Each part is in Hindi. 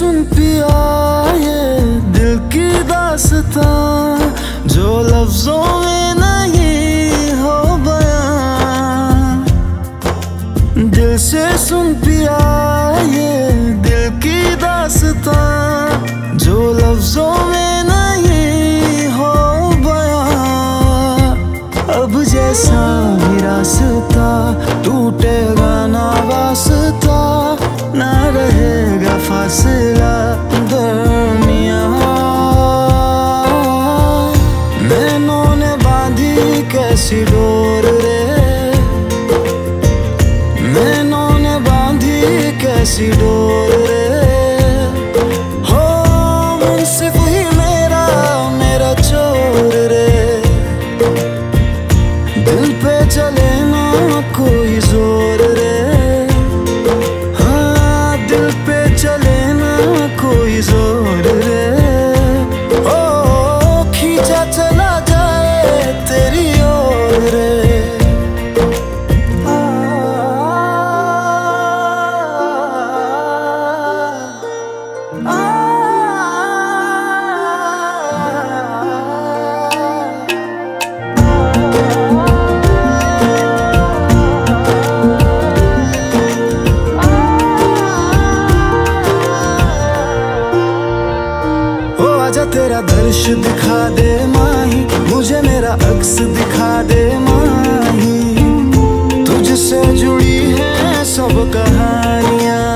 सुन पिया ये दिल की दास्तां, जो लफ्जों में नहीं हो बयां। दिल से सुन पिया ये दिल की दास्तां, जो लफ्जों में नहीं हो बयां। अब जैसा भी रास्ता टूटेगा ना वास्ता, ना रहेगा फासला दरमियां। नैनों ने बांधी कैसी डोर रे, नैनों ने बांधी कैसी डोर रे। हो मुंसिफ ही मेरा मेरा चोर रे, दिल पे चले ना कोई जोर रे। जोर रे ओ खींचा चला जाए तेरी ओर रे। तेरा दर्श दिखा दे माही, मुझे मेरा अक्स दिखा दे माही। तुझसे जुड़ी है सब कहानियां।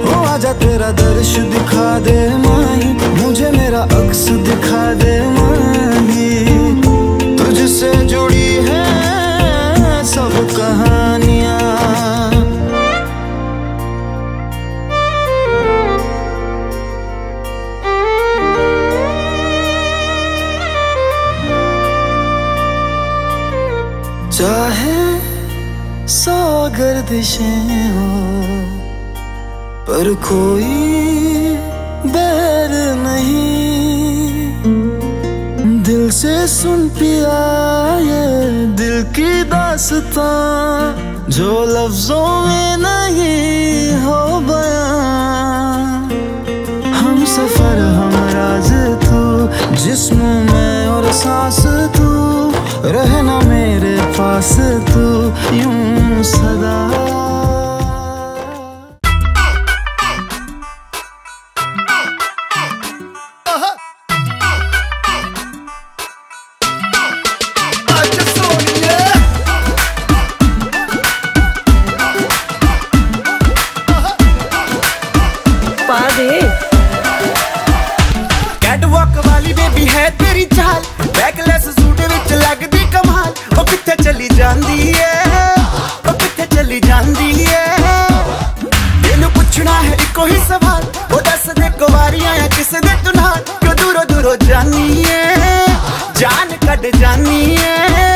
हो आजा तेरा दर्श दिखा दे माही, मुझे मेरा अक्स दिखा दे माही। तुझसे जुड़ी है सब कहानियां। चाहे सौ गर्दिशें हो पर कोई बैर नहीं। दिल से सुन पिया ये दिल की दास्तां, जो लफ्जों में नहीं हो बयां। हम सफर हम राज तू, जिस्म में और सांस तू, रहना मेरे पास तू यूं सदा। कैटवॉक वाली बेबी है तेरी चाल, बैकलेस सूट विच लगदी कमाल। ओ किथे चली जांदी है, ओ किथे चली जांदी है। तेनू पुछना है इको ही सवाल, ओ दस दे कुवारियां या किसे दे तू नाल। क्यों दूरों दूरों जानी है, जान कट जानी है।